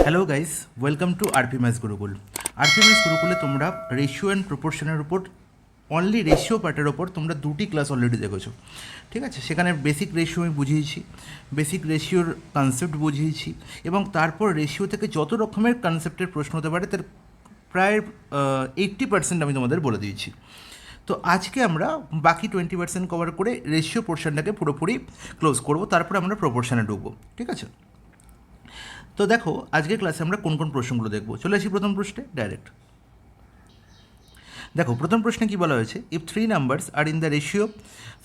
Hello guys, welcome to RP maths Gurukul. RP maths গুরুকুলে তোমরা ratio and প্রপোর্শনের উপর, only ratio পার্টের ওপর তোমরা দুটি ক্লাস অলরেডি দেখেছো, ঠিক আছে? সেখানে বেসিক রেশিও আমি বুঝিয়েছি, বেসিক রেশিওর কনসেপ্ট বুঝিয়েছি, এবং তারপর রেশিও থেকে যত রকমের কনসেপ্টের প্রশ্ন হতে পারে তার প্রায় 80% আমি তোমাদের বলে দিয়েছি। তো আজকে আমরা বাকি 20% কভার করে রেশিও পোর্শনটাকে পুরোপুরি ক্লোজ করব, তারপরে আমরা প্রপোর্শনে ঢুকবো, ঠিক আছে? তো দেখো আজকের ক্লাসে আমরা কোন কোন প্রশ্নগুলো দেখবো। চলে আসি প্রথম প্রশ্নে ডাইরেক্ট। দেখো প্রথম প্রশ্নে কি বলা হয়েছে, if three numbers are in the ratio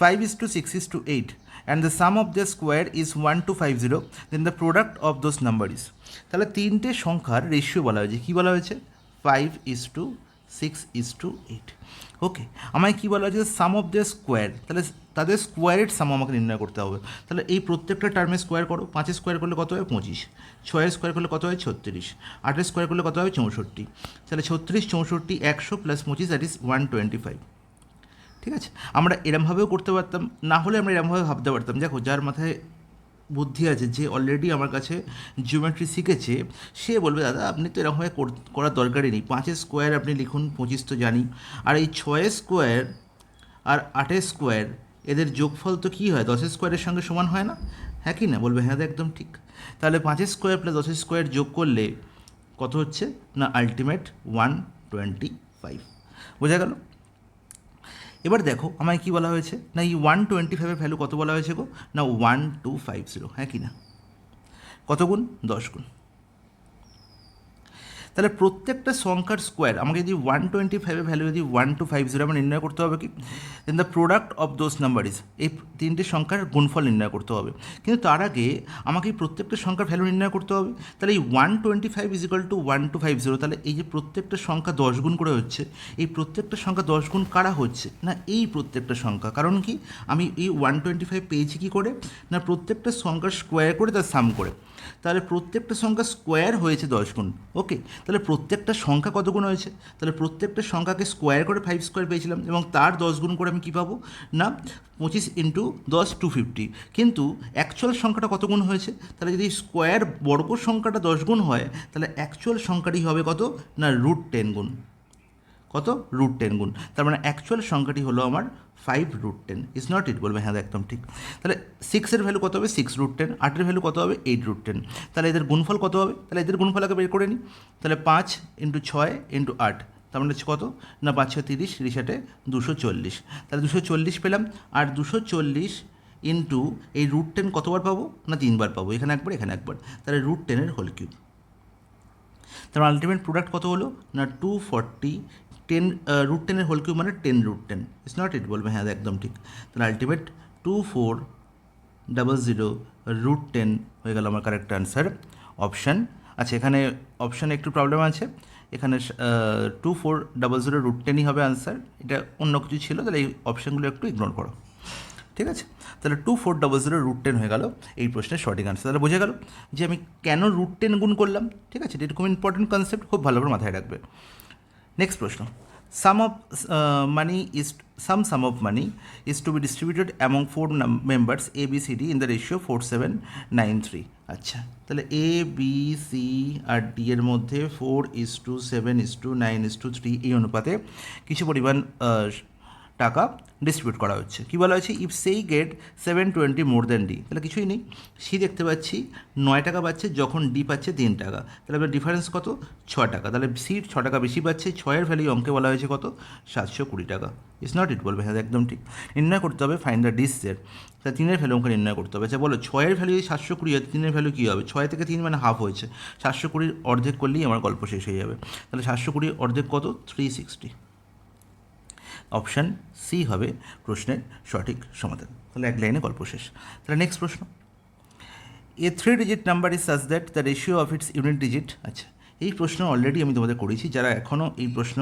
5:6:8 and the sum of the square is 1250, then the product of those number is. তাহলে তিনটে সংখ্যার রেশিও বলা হয়েছে। কী বলা হয়েছে? 5:6:8। ওকে, আমায় কী বলা হয়েছে? সাম অফ দ্য স্কোয়ার, তাহলে তাদের স্কোয়ারের সাম আমাকে নির্ণয় করতে হবে। তাহলে এই প্রত্যেকটা টার্মে স্কোয়ার করো। 5 স্কোয়ার করলে কত হয়? 25। 6 স্কোয়ার করলে কত হয়? 36। 8 স্কোয়ার করলে কত হয়? 64। তাহলে 36, 64, 100 প্লাস 25, দ্যাট ইজ 125। ঠিক আছে, আমরা এরমভাবেও করতে পারতাম, না হলে আমরা এরমভাবে ভাবতে পারতাম। দেখো যার মাথায় বুদ্ধি আছে, যে অলরেডি আমার কাছে জিওমেট্রি শিখেছে, সে বলবে দাদা আপনি তো এরকমভাবে করার দরকারই নেই, 5 স্কোয়ার আপনি লিখুন, 25 তো জানি, আর এই 6 স্কোয়ার আর 8 স্কোয়ার এদের যোগফল তো কী হয়? 10 স্কোয়ারের সঙ্গে সমান হয় না? হ্যাঁ কি না? বলবে হ্যাঁ একদম ঠিক। তাহলে 5 স্কোয়ার প্লাস 10 স্কোয়ার যোগ করলে কত হচ্ছে? না আলটিমেট 125। বোঝা গেল? এবার দেখো আমায় কী বলা হয়েছে, না এই 125-এর ভ্যালু কত বলা হয়েছে গো? না 1250। হ্যাঁ কি না? কত গুণ? 10 গুণ। তাহলে প্রত্যেকটা সংখ্যার স্কোয়ার আমাকে যদি 125-এর ভ্যালু যদি 1250 আমার নির্ণয় করতে হবে কি, then the product of those number is, এই তিনটে সংখ্যার গুণফল নির্ণয় করতে হবে। কিন্তু তার আগে আমাকে এই প্রত্যেকটা সংখ্যার ভ্যালু নির্ণয় করতে হবে। তাহলে এই 125 = 1250, তাহলে এই যে প্রত্যেকটা সংখ্যা 10 গুণ করে হচ্ছে, এই প্রত্যেকটা সংখ্যা 10 গুণ কারা হচ্ছে? না এই প্রত্যেকটা সংখ্যা। কারণ কি, আমি এই 125 পেয়েছি কী করে? না প্রত্যেকটা সংখ্যার স্কোয়ার করে তার সাম করে। তাহলে প্রত্যেকটা সংখ্যা স্কোয়ার হয়েছে 10 গুণ। ওকে, তাহলে প্রত্যেকটা সংখ্যা কত গুণ হয়েছে? তাহলে প্রত্যেকটা সংখ্যাকে স্কোয়ার করে 5 স্কোয়ার পেয়েছিলাম, এবং তার 10 গুণ করে আমি কী পাবো? না 25 × 10 250। কিন্তু অ্যাকচুয়াল সংখ্যাটা কত গুণ হয়েছে? তাহলে যদি স্কোয়ার বর্গ সংখ্যাটা 10 গুণ হয়, তাহলে অ্যাকচুয়াল সংখ্যাটি হবে কত? না √10 গুণ। কত? √10 গুণ। তার মানে অ্যাকচুয়াল সংখ্যাটি হলো আমার 5√10। Is not it? বলবে হ্যাঁ একদম ঠিক। তাহলে 6-এর ভ্যালু কত হবে? 6√10। 8-এর ভ্যালু কত হবে? 8√10। তাহলে এদের গুণফল কত হবে? তাহলে এদের গুণফল আগে বের করে নিই। তাহলে 5 × 6 × 8, তার মানে হচ্ছে কত? না 5 × 30, 30 × 8 240। তাহলে 240 পেলাম। আর 240 ইন্টু এই √10 কতবার পাবো? না 3বার পাবো, এখানে একবার এখানে একবার। তাহলে √10-এর হোল কিউব। তার আলটিমেট প্রোডাক্ট কত হলো? না 240। 10 √10-এর হোল কিউব মানে 10√10। It's not it? বলবে হ্যাঁ একদম ঠিক। তাহলে আলটিমেট 2400 √10 হয়ে গেল আমার কারেক্ট আনসার, অপশান। আচ্ছা, এখানে অপশানে একটু প্রবলেম আছে, এখানে 2400 √10ই হবে আনসার, এটা অন্য কিছু ছিল, তাহলে এই অপশানগুলো একটু ইগনোর করো, ঠিক আছে? তাহলে 2400 √10 হয়ে গেল এই প্রশ্নের সঠিক আনসার। তাহলে বোঝা গেল যে আমি কেন √10 গুণ করলাম, ঠিক আছে? এটা খুব ইম্পর্টেন্ট কনসেপ্ট, খুব ভালো করে মাথায় রাখবে। নেক্সট প্রশ্ন, sum of money is to be distributed among 4 members A, B, C, D in the ratio 4:7:9:3। আচ্ছা, তাহলে A, B, C R D এর মধ্যে 4:7:9:3 এই অনুপাতে কিছু পরিমাণ টাকা ডিস্ট্রিবিউট করা হচ্ছে। কী বলা হয়েছে? ইফ সেই গেট 720 মোর দ্যান ডি। তাহলে কিছুই নেই, সি দেখতে পাচ্ছি 9 টাকা পাচ্ছে, যখন ডি পাচ্ছে 3 টাকা। তাহলে এবার ডিফারেন্স কত? 6 টাকা। তাহলে সি 6 টাকা বেশি পাচ্ছে, 6-এর ভ্যালু অঙ্কে বলা হয়েছে কত? 720 টাকা। It's not it? বলবে হ্যাঁ একদম ঠিক। নির্ণয় করতে হবে ফাইন্ড দ্য ডিসের, তাহলে 3-এর ভ্যালু অঙ্কে নির্ণয় করতে হবে। আচ্ছা বলো, 6-এর ভ্যালু যদি 720 হয়, 3-এর ভ্যালু কী হবে? 6 থেকে 3 মানে হাফ হয়েছে, 720 অর্ধেক করলেই আমার গল্প শেষ হয়ে যাবে। তাহলে 720 অর্ধেক কত? 360। অপশান সি হবে প্রশ্নের সঠিক সমাধান। তাহলে এক লাইনে গল্প শেষ। তাহলে নেক্সট প্রশ্ন, এ 3-digit number is such that the ratio of its unit digit. আচ্ছা, এই প্রশ্ন অলরেডি আমি তোমাদের করেছি। যারা এখনও এই প্রশ্ন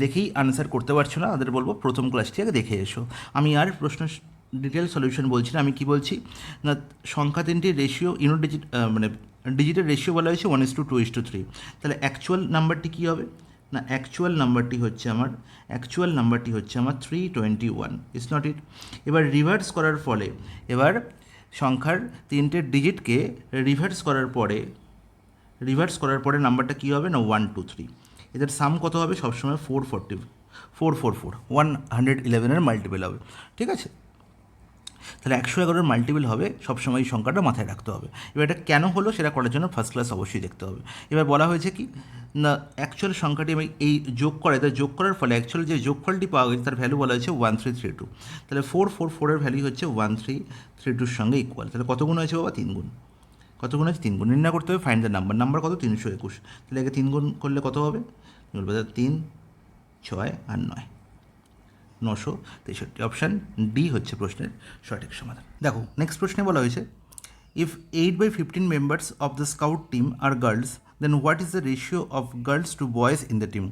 দেখেই আনসার করতে পারছো না, তাদের বলবো প্রথম ক্লাসটি আগে দেখে এসো। আমি আর প্রশ্ন ডিটেল সলিউশন বলছি না, আমি কি বলছি না, সংখ্যা তিনটির রেশিও ইউনিট ডিজিট মানে ডিজিটের রেশিও বলা হয়েছে 1:2:3। তাহলে অ্যাকচুয়াল নাম্বারটি কী হবে? না অ্যাকচুয়াল নাম্বারটি হচ্ছে আমার 321। ইটস নট ইট? এবার রিভার্স করার ফলে, এবার সংখ্যার তিনটে ডিজিটকে রিভার্স করার পরে রিভার্স করার পরে নাম্বারটা কী হবে না 1 2 3, এদের সাম কত হবে সবসময় 444 111 মাল্টিপল হবে, ঠিক আছে। তাহলে 111 মাল্টিপল হবে সবসময় এই সংখ্যাটা মাথায় রাখতে হবে। এবার এটা কেন হলো সেটা করার জন্য ফার্স্ট ক্লাস অবশ্যই দেখতে হবে। এবার বলা হয়েছে কি না অ্যাকচুয়াল সংখ্যাটি আমি এই যোগ করে তাই যোগ করার ফলে অ্যাকচুয়াল যে যোগফলটি পাওয়া গেছে তার ভ্যালু বলা হয়েছে 1332। তাহলে 444 ভ্যালু হচ্ছে 1332 সঙ্গে ইকুয়াল। তাহলে কত গুণ হয়েছে বাবা 3 গুণ। কত গুণ হচ্ছে 3 গুণ। নির্ণয় করতে হবে ফাইন্ড দ্য নাম্বার কত 321। তাহলে একে 3 গুণ করলে কত হবে বলবো 3 6 আর 9 963। অপশান ডি হচ্ছে প্রশ্নের সঠিক সমাধান। দেখো নেক্সট প্রশ্নে বলা হয়েছে if 8/15 members of the scout team are girls then what is the ratio of girls to boys in the team.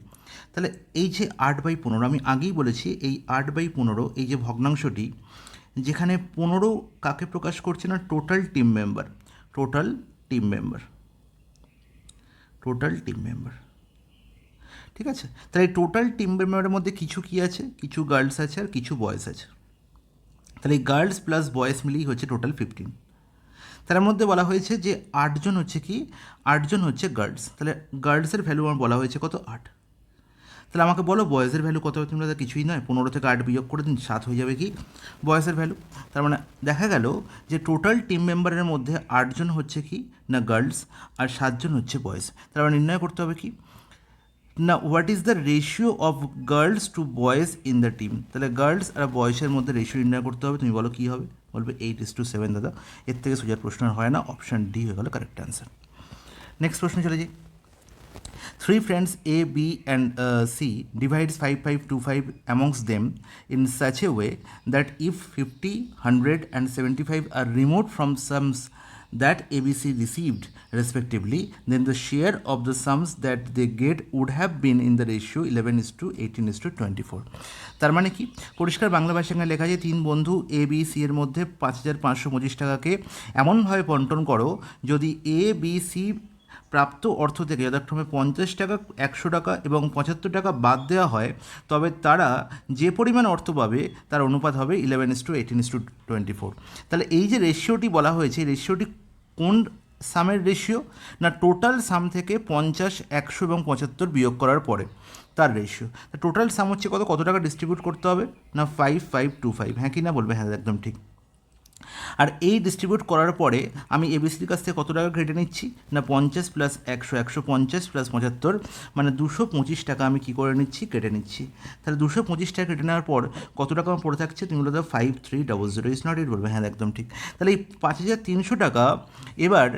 তাহলে এই যে 8/15 আমি আগেই বলেছি এই 8/15 এই যে ভগ্নাংশটি যেখানে 15 কাকে প্রকাশ করছে না total team member, total team member, ঠিক আছে। তাহলে এই টোটাল টিম মেম্বারের মধ্যে কিছু কি আছে, কিছু গার্লস আছে আর কিছু বয়েজ আছে। তাহলে এই গার্লস প্লাস বয়েজ মিলিয়েই হচ্ছে টোটাল 15। তার মধ্যে বলা হয়েছে যে 8জন হচ্ছে কি 8জন হচ্ছে গার্লস। তাহলে গার্লসের ভ্যালু আমার বলা হয়েছে কত 8। তাহলে আমাকে বলো বয়েজের ভ্যালু কত হবে, তোমরা কিছুই নয় 15 থেকে 8 বিয়োগ করে দিন 7 হয়ে যাবে কি বয়েজের ভ্যালু। তার মানে দেখা গেল যে টোটাল টিম মেম্বারের মধ্যে 8জন হচ্ছে কি না গার্লস আর 7জন হচ্ছে বয়েজ। তার মানে নির্ণয় করতে হবে কি না what is the ratio of girls to boys in the team. তাহলে গার্লস আর বয়েজের মধ্যে রেশিও নির্ণয় করতে হবে। তুমি বলো কী হবে, বলবে 8:7 দাদা। এর থেকে সোজার প্রশ্ন হয় না, অপশান ডি হয়ে গেল কারেক্ট অ্যান্সার। নেক্সট প্রশ্ন চলে যাই। 3 friends A, B and C divides 5525 amongst them in such a way that if 50, 100 and 75 are removed from sums that ABC received respectively, then the share of the sums that they get would have been in the ratio 11:18:24. তার মানে কি পরিষ্কার বাংলা ভাষায় লেখা যায় 3 বন্ধু A B C এর মধ্যে 5525 টাকাকে এমনভাবে বন্টন করো যদি এ বি সি প্রাপ্ত অর্থ থেকে যথাক্রমে 50 টাকা 100 টাকা এবং 75 টাকা বাদ দেওয়া হয় তবে তারা যে পরিমাণ অর্থ পাবে তার অনুপাত হবে 11:18:24। তাহলে এই যে রেশিওটি বলা হয়েছে এই রেশিওটি কোন সামের রেশিও না টোটাল সাম থেকে 50, 100 এবং 75 বিয়োগ করার পরে তার রেশিও। টোটাল সাম হচ্ছে কত টাকা ডিস্ট্রিবিউট করতে হবে না 5525। হ্যাঁ কি না বলবে হ্যাঁ একদম ঠিক। আর এই ডিস্ট্রিবিউট করার পরে আমি এবিসির কাছ থেকে কত টাকা কেটে নিচ্ছি না 50 প্লাস 100 150 প্লাস 75 মানে 225 টাকা আমি কী করে নিচ্ছি কেটে নিচ্ছি। তাহলে 225 টাকা কেটে নেওয়ার পর কত টাকা আমার পড়ে থাকছে তুমি বলো 5300 ইজ নট ইট বলবে হ্যাঁ একদম ঠিক। তাহলে এই 5300 টাকা এবার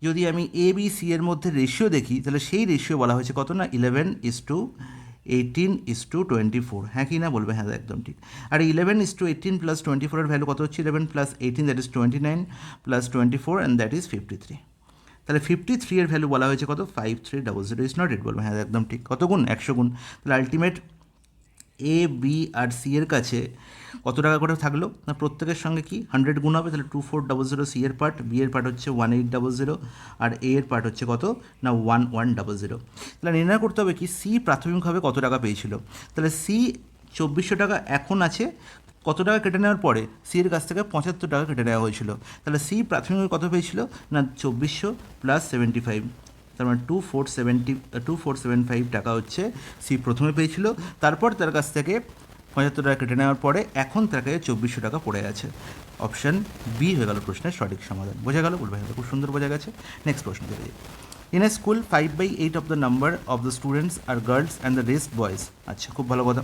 যদি আমি এ বি সি এর মধ্যে রেশিও দেখি তাহলে সেই রেশিও বলা হয়েছে কত না 11:18:24। হ্যাঁ কি না বলবে হ্যাঁ একদম ঠিক। আর 11:18 প্লাস 24 এর ভ্যালু কত হচ্ছে 11 plus 18 that is 29 plus 24 and that is 53। তাহলে 53 এর ভ্যালু বলা হয়েছে কত 5300 ইজ নট ইট বলবে হ্যাঁ একদম ঠিক। কত গুণ 100 গুণ। তাহলে ultimate A B R C এর কাছে কত টাকা করে থাকলো না প্রত্যেকের সঙ্গে কি 100 গুণ হবে। তাহলে 2400 সি এর পার্ট, বি এর পার্ট হচ্ছে 1800 আর এ এর পার্ট হচ্ছে কত না 1100। তাহলে নির্ণয় করতে হবে কি সি প্রাথমিকভাবে কত টাকা পেয়েছিল। তাহলে সি 2400 টাকা এখন আছে কত টাকা কেটে নেওয়ার পরে সি এর কাছ থেকে 75 টাকা কেটে নেওয়া হয়েছিল। তাহলে সি প্রাথমিকভাবে কত পেয়েছিল না 2400 প্লাস 75 তার মানে 2475 টাকা হচ্ছে সি প্রথমে পেয়েছিল। তারপর তার কাছ থেকে 75 টাকা কেটে নেওয়ার পরে এখন তার কাছে 2400 টাকা পড়ে আছে। অপশান বি হয়ে গেল প্রশ্নের সঠিক সমাধান। বোঝা গেল বলবে হ্যাঁ খুব সুন্দর বোঝা গেছে। নেক্সট প্রশ্ন চলে যাই। In a school 5/8 of the number of the students are girls and the rest boys. আচ্ছা খুব ভালো কথা।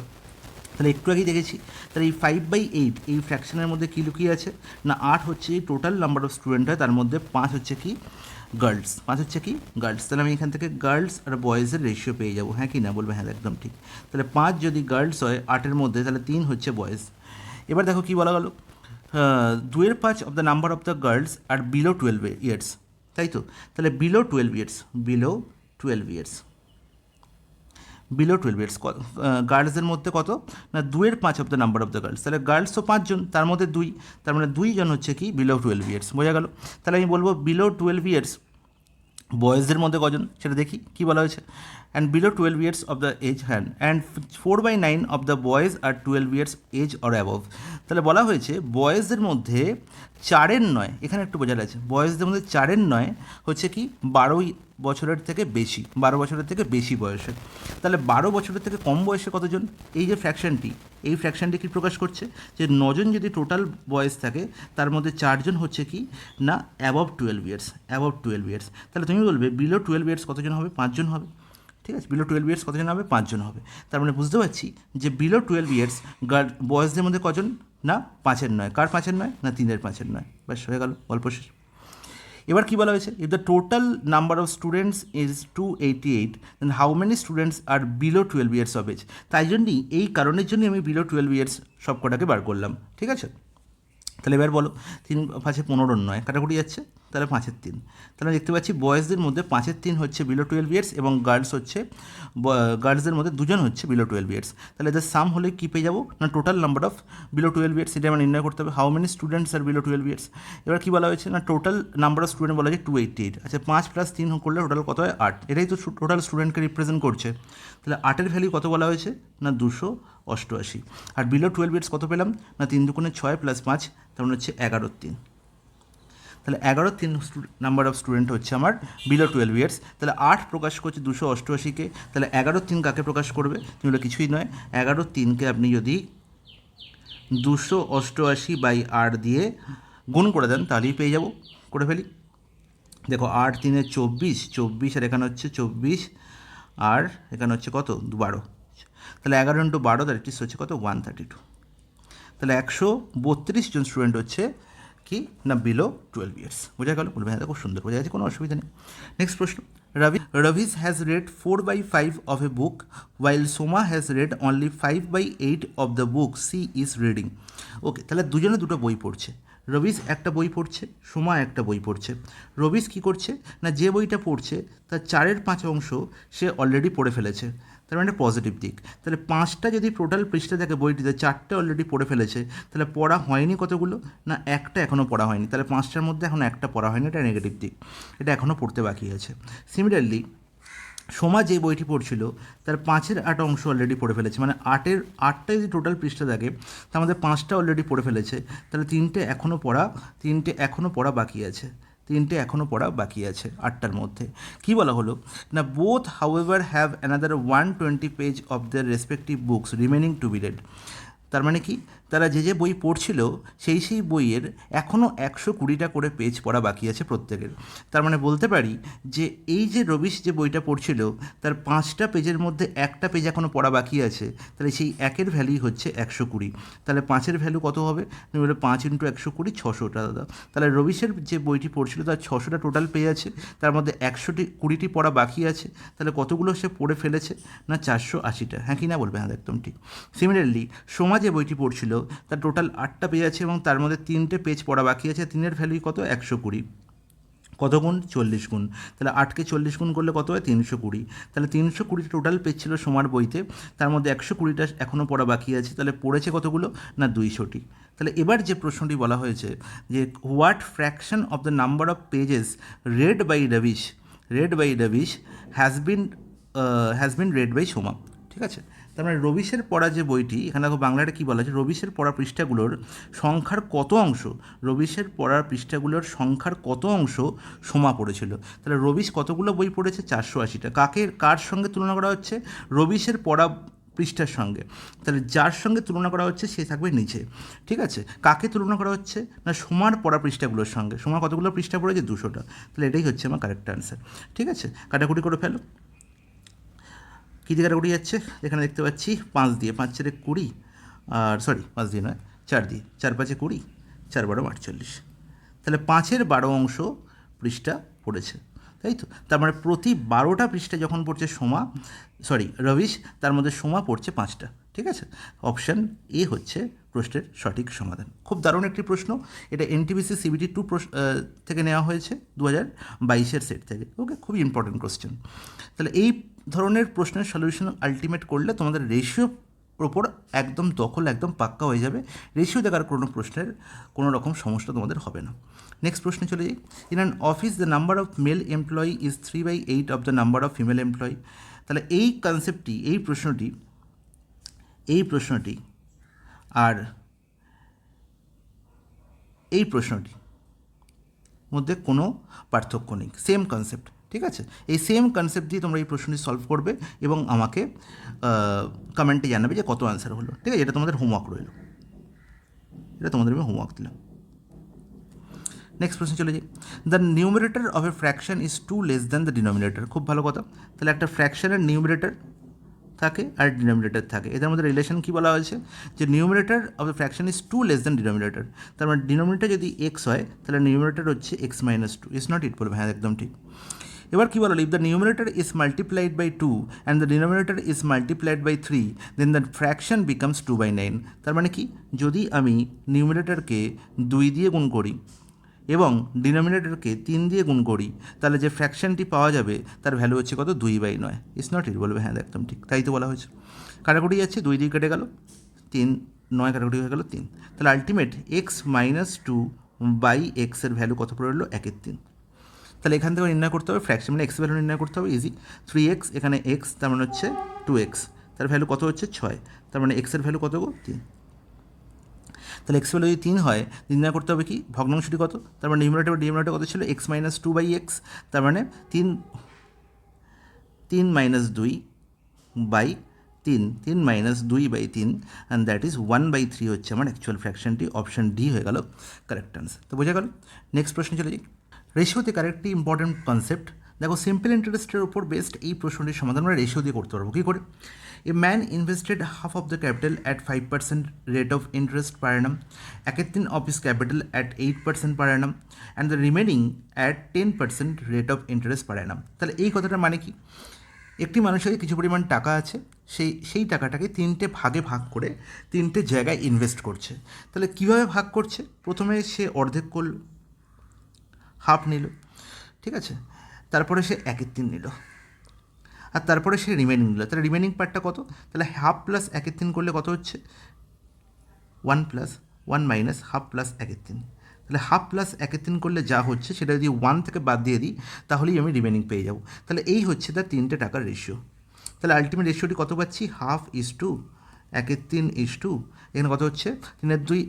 তাহলে একটু আগেই দেখেছি তাহলে এই 5/8 এই ফ্র্যাকশনের মধ্যে কী লুকিয়ে আছে না 8 হচ্ছে টোটাল নাম্বার অফ স্টুডেন্ট হয় তার মধ্যে 5 হচ্ছে কি গার্লস, 5 হচ্ছে কি গার্লস। তাহলে আমি এখান থেকে গার্লস আর বয়েজের রেশিও পেয়ে যাবো। হ্যাঁ কি না বলবে হ্যাঁ একদম ঠিক। তাহলে 5 যদি গার্লস হয় 8-এর মধ্যে তাহলে 3 হচ্ছে বয়েজ। এবার দেখো কি বলা গেল 2/5 of the number of the girls are below 12 years, তাই তো। তাহলে বিলো 12 ইয়ার্স বিলো 12 ইয়ার্স গার্লসের মধ্যে কত না 2/5 of the number of the girls. তাহলে গার্লস তো 5 জন তার মধ্যে 2, তার মানে 2 জন হচ্ছে কি বিলো 12 ইয়ার্স। বোঝা গেল। তাহলে আমি বলবো বিলো 12 ইয়ার্স বয়েজদের মধ্যে কজন সেটা দেখি কী বলা হয়েছে। And below 12 years of the age and and 4/9 of the boys are 12 years age or above. তাহলে বলা হয়েছে বয়েজদের মধ্যে 4-এর 9, এখানে একটু বোঝা যাচ্ছে বয়েজদের মধ্যে 4-এর 9 হচ্ছে কি বছরের থেকে বেশি, 12 বছরের থেকে বেশি বয়সে। তাহলে 12 বছরের থেকে কম বয়সে কতজন? এই যে ফ্র্যাকশনটি, এই ফ্র্যাকশনটি কি প্রকাশ করছে যে 9জন যদি টোটাল বয়স থাকে তার মধ্যে 4জন হচ্ছে কি না অ্যাবভ 12 ইয়ার্স, অ্যাবভ 12 ইয়ার্স। তাহলে তুমি বলবে বিলো 12 ইয়ার্স কতজন হবে? 5জন হবে। ঠিক আছে, বিলো 12 ইয়ার্স কতজন হবে? 5জন হবে। তার মানে বুঝতে পারছি যে বিলো 12 ইয়ার্স বয়সদের মধ্যে কজন? না 5-এর নয়। কার 5-এর নয়? না 3-এর 5-এর নয়। ব্যাস হয়ে গেল, গল্প শেষ। এবার কী বলা হয়েছে? If the total number of students is 288 then how many students are below 12 years of age. তাই জন্যই, এই কারণের জন্যই আমি বিলো 12 ইয়ার্স সব কটাকে বার করলাম। ঠিক আছে, তাহলে এবার বলো 3 5 15 নয়, কাটাকুটি যাচ্ছে, তাহলে 5-এর 3। তাহলে দেখতে পাচ্ছি বয়েজদের মধ্যে 5-এর 3 হচ্ছে বিলো 12 ইয়ার্স এবং গার্লসদের মধ্যে 2জন হচ্ছে বিলো 12 ইয়ার্স। তাহলে এদের সাম হলে কী পেয়ে যাবো? না total number of below 12 years, সেটা আমরা নির্ণয় করতে হবে। How many students are below 12 years. এবার কী বলা হয়েছে? না টোটাল নাম্বার অফ স্টুডেন্ট বলা হয়েছে 288। আচ্ছা 5 + 3 করলে টোটাল কত হয়? 8। এটাই তো টোটাল স্টুডেন্টকে রিপ্রেজেন্ট করছে। তাহলে 8-এর ভ্যালু কত বলা হয়েছে? না 288। আর বিলো 12 ইয়ার্স কত পেলাম? না 3 দুগুণে 6 + 5, তার মানে হচ্ছে 11-3। তাহলে 11-3 নাম্বার অফ স্টুডেন্ট হচ্ছে আমার বিলো 12 ইয়ার্স। তাহলে 8 প্রকাশ করছে 288-কে। তাহলে 11-3 কাকে প্রকাশ করবে? এগুলো কিছুই নয়, 11-3কে আপনি যদি 288/8 দিয়ে গুণ করে দেন তাহলেই পেয়ে যাব। করে ফেলি, দেখো 8-3 24, 24 আর এখানে হচ্ছে 24 আর এখানে হচ্ছে কত? 12। তাহলে 11 × 12 দ্যাট ইজ হচ্ছে কত? 132। তাহলে 132 জন স্টুডেন্ট হচ্ছে কি না বিলো 12 ইয়ার্স। বোঝা গেল? বলবেন হ্যাঁ খুব সুন্দর বোঝা যাচ্ছে, কোনো অসুবিধা নেই। নেক্সট প্রশ্ন, Ravish has read 4/5 of a book while Soma has read only 5/8 of the book she is reading. ওকে, তাহলে দুজনে দুটো বই পড়ছে। রবিশ একটা বই পড়ছে, সোমা একটা বই পড়ছে। রবিশ কী করছে না যে বইটা পড়ছে তার 4/5 অংশ সে অলরেডি পড়ে ফেলেছে। তার মানে পজিটিভ দিক। তাহলে 5টা যদি টোটাল পৃষ্ঠা থাকে বইটিতে, 4টে অলরেডি পড়ে ফেলেছে, তাহলে পড়া হয়নি কতগুলো? না একটা এখনও পড়া হয়নি। তাহলে 5টার মধ্যে এখন একটা পড়া হয়নি, এটা নেগেটিভ দিক, এটা এখনও পড়তে বাকি আছে। সিমিলারলি সোমা যে বইটি পড়ছিল তার 5/8 অংশ অলরেডি পড়ে ফেলেছে, মানে 8টা যদি টোটাল পৃষ্ঠা থাকে তার মধ্যে 5টা অলরেডি পড়ে ফেলেছে। তাহলে 3টে এখনও পড়া বাকি আছে, 3টে এখনও পড়া বাকি আছে 8টার মধ্যে। কী বলা হলো না both however have another 120 page of their respective books remaining to be read. তার মানে কি, তারা যে বই পড়ছিল সেই বইয়ের এখনও 120টা করে পেজ পড়া বাকি আছে প্রত্যেকের। তার মানে বলতে পারি যে এই যে রবিশ যে বইটা পড়ছিল তার 5টা পেজের মধ্যে একটা পেজ এখনও পড়া বাকি আছে, তাহলে সেই একের ভ্যালুই হচ্ছে 120। তাহলে 5-এর ভ্যালু কত হবে? তুমি বলে 5 × 120 600টা দাদা। তাহলে রবিশের যে বইটি পড়ছিল তার 600টা টোটাল পেজ আছে, তার মধ্যে 120টি পড়া বাকি আছে। তাহলে কতগুলো সে পড়ে ফেলেছে? না 480টা। হ্যাঁ কি না বলবে? হ্যাঁ একদম ঠিক। সিমিলারলি সোমা যে বইটি পড়ছিল তার টোটাল 8টা পেজ আছে এবং তার মধ্যে 3টে পেজ পড়া বাকি আছে। 3-এর ভ্যালু কত? 120। কত গুণ? 40 গুণ। তাহলে 8কে 40 গুণ করলে কত হয়? 320। তাহলে 320 টোটাল পেজ ছিল সোমার বইতে, তার মধ্যে 120টা এখনও পড়া বাকি আছে। তাহলে পড়েছে কতগুলো? না 200টি। তাহলে এবার যে প্রশ্নটি বলা হয়েছে যে what fraction of the number of pages read by Ravish has been read by Soma. ঠিক আছে, তার মানে রবিশের পড়া যে বইটি, এখানে দেখো বাংলাটা কী বলা আছে, রবিশের পড়া পৃষ্ঠাগুলোর সংখ্যার কত অংশ, রবিশের পড়ার পৃষ্ঠাগুলোর সংখ্যার কত অংশ সোমা পড়েছিল। তাহলে রবিশ কতগুলো বই পড়েছে? 480টা। কার সঙ্গে তুলনা করা হচ্ছে? রবিশের পড়া পৃষ্ঠার সঙ্গে। তাহলে যার সঙ্গে তুলনা করা হচ্ছে সে থাকবে নিচে। ঠিক আছে, কাকে তুলনা করা হচ্ছে? না সোমার পড়া পৃষ্ঠাগুলোর সঙ্গে। সোমা কতগুলো পৃষ্ঠা পড়েছে? 200টা। তাহলে এটাই হচ্ছে আমার কারেক্ট অ্যান্সার। ঠিক আছে, কাটাকুটি করে ফেলো। কী দিয়ে কাটাকুটি যাচ্ছে? এখানে দেখতে পাচ্ছি 5 দিয়ে, 5 4 20, আর 5 দিয়ে নয় 4 দিয়ে, 4 5 20, 4 12 48। তাহলে 5-এর 12 অংশ পৃষ্ঠা পড়েছে, তাই তো? তার মানে প্রতি 12টা পৃষ্ঠা যখন পড়ছে রবিশ, তার মধ্যে সোমা পড়ছে 5টা। ঠিক আছে, অপশান এ হচ্ছে প্রশ্নের সঠিক সমাধান। খুব দারুণ একটি প্রশ্ন, এটা এনটিপিসি CBT 2 থেকে নেওয়া হয়েছে 2022-এর সেট থেকে। ওকে, খুবই ইম্পর্টেন্ট কোশ্চেন। তাহলে এই ধরনের প্রশ্নের সলিউশন আলটিমেট করলে তোমাদের রেশিওর ওপর একদম দখল একদম পাক্কা হয়ে যাবে। রেশিও দেখার কোনো প্রশ্নের কোনো রকম সমস্যা তোমাদের হবে না। নেক্সট প্রশ্নে চলে যাই। In an office the number of male employee is 3/8 of the number of female employee. তাহলে এই কনসেপ্টটি, এই প্রশ্নটি আর এই প্রশ্নটি মধ্যে কোনো পার্থক্য নেই, সেম কনসেপ্ট। ঠিক আছে, এই সেম কনসেপ্ট দিয়ে তোমরা এই প্রশ্নটি সলভ করবে এবং আমাকে কমেন্টে জানাবে যে কত অ্যান্সার হলো। ঠিক আছে, এটা তোমাদের হোমওয়ার্ক রইল, এটা তোমাদের আমি হোমওয়ার্ক দিলাম। নেক্সট প্রশ্ন চলে যাই। The numerator of a fraction is two less than the denominator. খুব ভালো কথা। তাহলে একটা ফ্র্যাকশনের নিউমারেটর থাকে আর ডিনোমিনেটর থাকে, এদের মধ্যে রিলেশন কী বলা হয়েছে, যে numerator of the fraction is two less than denominator. তার মানে ডিনোমিনেটর যদি এক্স হয় তাহলে নিউমারেটর হচ্ছে x minus two. Is not it বলবে, হ্যাঁ একদম ঠিক। এবার কী বলো, if the numerator is multiplied by two and the denominator is multiplied by three then the fraction becomes 2/9। তার মানে কি, যদি আমি নিউমারেটরকে 2 দিয়ে গুণ করি এবং ডিনোমিনেটরকে 3 দিয়ে গুণ করি, তাহলে যে ফ্র্যাকশনটি পাওয়া যাবে তার ভ্যালু হচ্ছে কত, 2/9। ইটস নট ইট বলবে, হ্যাঁ একদম ঠিক, তাই তো বলা হয়েছে। কাটাকুটি যাচ্ছে, 2 দিয়ে কেটে গেল 3, 9 কাটাকুটি হয়ে গেল 3। তাহলে ultimate x minus two by এক্সের ভ্যালু কত পড়ে রইল, 1/3। তাহলে এখান থেকে নির্ণয় করতে হবে ফ্র্যাকশন, মানে এক্স ভ্যালু নির্ণয় করতে হবে, ইজি। 3x এখানে এক্স, তার মানে হচ্ছে 2x, তার ভ্যালু কত হচ্ছে 6, তার মানে এক্সের ভ্যালু কত গো, 3। তাহলে এক্স ভ্যালু যদি 3 হয়, নির্ণয় করতে হবে কি ভগ্নাংশটি কত, তার মানে ডিনোমিনেটর কত ছিল, x minus two by x, তার মানে 3 minus 2 by 3 minus 2/3 and that is 1/3 হচ্ছে আমার অ্যাকচুয়াল ফ্র্যাকশনটি। অপশন ডি হয়ে গেল কারেক্ট আনসার। তো বোঝা গেল। নেক্সট প্রশ্ন চলে যাই। রেশিওতে কারেক্টলি ইম্পর্টেন্ট কনসেপ্ট। দেখো, সিম্পল ইন্টারেস্টের উপর বেসড এই প্রশ্নটির সমাধান আমরা রেশিও দিয়ে করতে পারবো। কী করে, a man invested half of the capital at 5% rate of interest per Anam, 1/3 of his capital at 8% per Anam and the remaining at 10% rate of interest পার অ্যানাম। তাহলে এই কথাটার মানে কি, একটি মানুষের কিছু পরিমাণ টাকা আছে, সেই টাকাটাকে 3টে ভাগে ভাগ করে 3টে জায়গায় ইনভেস্ট করছে। তাহলে কীভাবে ভাগ করছে, প্রথমে সে অর্ধেক করল, হাফ নিল, ঠিক আছে, তারপরে সে 1/3 নিল, আর তারপরে সে রিমেনিং নিল। তাহলে রিমেনিং পার্টটা কত, তাহলে হাফ প্লাস 1/3 করলে কত হচ্ছে, 1 প্লাস 1 মাইনাস হাফ প্লাস 1/3। তাহলে হাফ প্লাস 1/3 করলে যা হচ্ছে সেটা যদি 1 থেকে বাদ দিয়ে দিই তাহলেই আমি রিমেনিং পেয়ে যাব। তাহলে এই হচ্ছে তার 3টে টাকার রেশিও। তাহলে আলটিমেট রেশিওটি কত পাচ্ছি, half is to 1/3 is to, এখানে কত হচ্ছে 3/2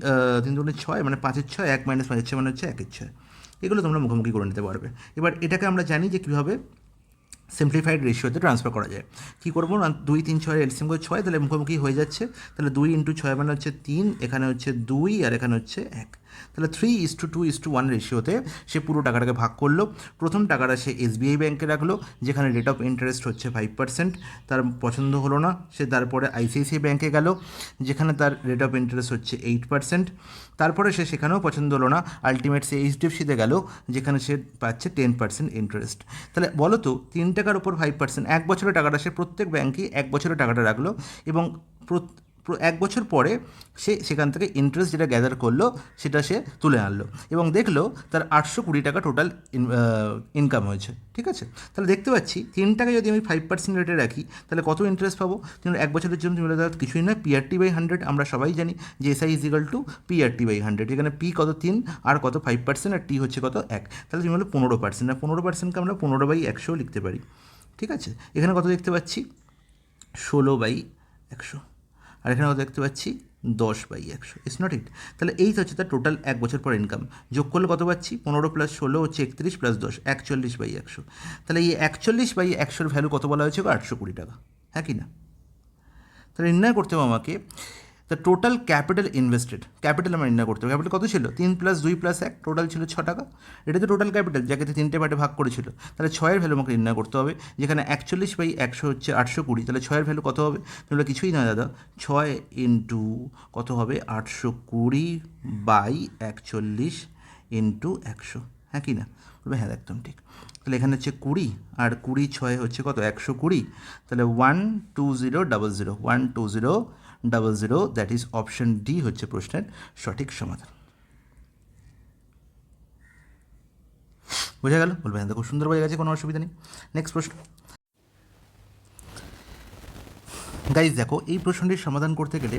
3 2 6, মানে 5/6, 1 মাইনাস 5/6 মানে হচ্ছে 1/6। এগুলো তোমরা মুখোমুখি করে নিতে পারবে। এবার এটাকে আমরা জানি যে কীভাবে সিম্পলিফাইড রেশিওতে ট্রান্সফার করা যায়। কী করবো না, 2 3 6 এলসিএম করে 6, তাহলে মুখোমুখি হয়ে যাচ্ছে। তাহলে 2 × 6 মানে হচ্ছে 3, এখানে হচ্ছে 2 আর এখানে হচ্ছে 1। তাহলে 3:2:1 রেশিওতে সে পুরো টাকাটাকে ভাগ করলো। প্রথম টাকাটা সে এসবিআই ব্যাংকে রাখলো, যেখানে রেট অফ ইন্টারেস্ট হচ্ছে 5%। তার পছন্দ হলো না, সে তারপরে আইসিআইসিআই ব্যাংকে গেল, যেখানে তার রেট অফ ইন্টারেস্ট হচ্ছে 8%। তারপরে সে সেখানেও পছন্দ হলো না, আলটিমেট সে এইচডিএফসিতে গেল, যেখানে সে পাচ্ছে 10% ইন্টারেস্ট। তাহলে বলো তো, 3 টাকার উপর 5%, 1 বছরের টাকাটা সে প্রত্যেক ব্যাংকেই 1 বছরের টাকাটা রাখলো এবং 1 বছর পরে সে সেখান থেকে ইন্টারেস্ট যেটা গ্যাদার করলো সেটা সে তুলে আনলো এবং দেখলো তার 820 টাকা টোটাল ইনকাম হয়েছে। ঠিক আছে, তাহলে দেখতে পাচ্ছি 3 টাকা যদি আমি 5% রেটে রাখি তাহলে কত ইন্টারেস্ট পাবো, 1 বছরের জন্য তুমি বলে কিছুই না, PRT/100। আমরা সবাই জানি যে SI = PRT/100। এখানে P কত 3 আর কত 5% আর T হচ্ছে কত 1। তাহলে তুমি বলো 15%, আর 15%কে আমরা 15/100 লিখতে পারি। ঠিক আছে, এখানে কত দেখতে পাচ্ছি 16/100, আর এখানে কত দেখতে পাচ্ছি 10/100। ইটস নট ইট। তাহলে এই হচ্ছে তার টোটাল 1 বছর পর ইনকাম। যোগ করলে কত পাচ্ছি, 15 + 16 হচ্ছে 31 + 10 41/100। তাহলে এই 41/100 ভ্যালু কত বলা হয়েছে, 820 টাকা, হ্যাঁ কি না? তাহলে নির্ণয় করতে হবে আমাকে the total capital invested. Capital আমার নির্ণয় করতে হবে। ক্যাপিটাল কত ছিল, 3 + 2 + 1, টোটাল ছিল 6 টাকা। এটা তো টোটাল ক্যাপিটাল, যাকে 3টে পার্টে ভাগ করেছিল। তাহলে 6-এর ভ্যালু আমাকে নির্ণয় করতে হবে, যেখানে 41/100 হচ্ছে 820। তাহলে 6-এর ভ্যালু কত হবে, তাহলে কিছুই না দাদা, 6 × কত হবে 820/41 × 100, হ্যাঁ কি না? বলবে হ্যাঁ একদম ঠিক। তাহলে এখানে হচ্ছে 20 আর 20 6 হচ্ছে কত 120। তাহলে 12000 12000, দ্যাট ইজ অপশন ডি হচ্ছে প্রশ্নের সঠিক সমাধান। বোঝা গেল? বলবে হ্যাঁ, খুব সুন্দর বোঝা গেছে, কোনো অসুবিধা নেই। নেক্সট প্রশ্ন গাইজ, দেখো এই প্রশ্নটির সমাধান করতে গেলে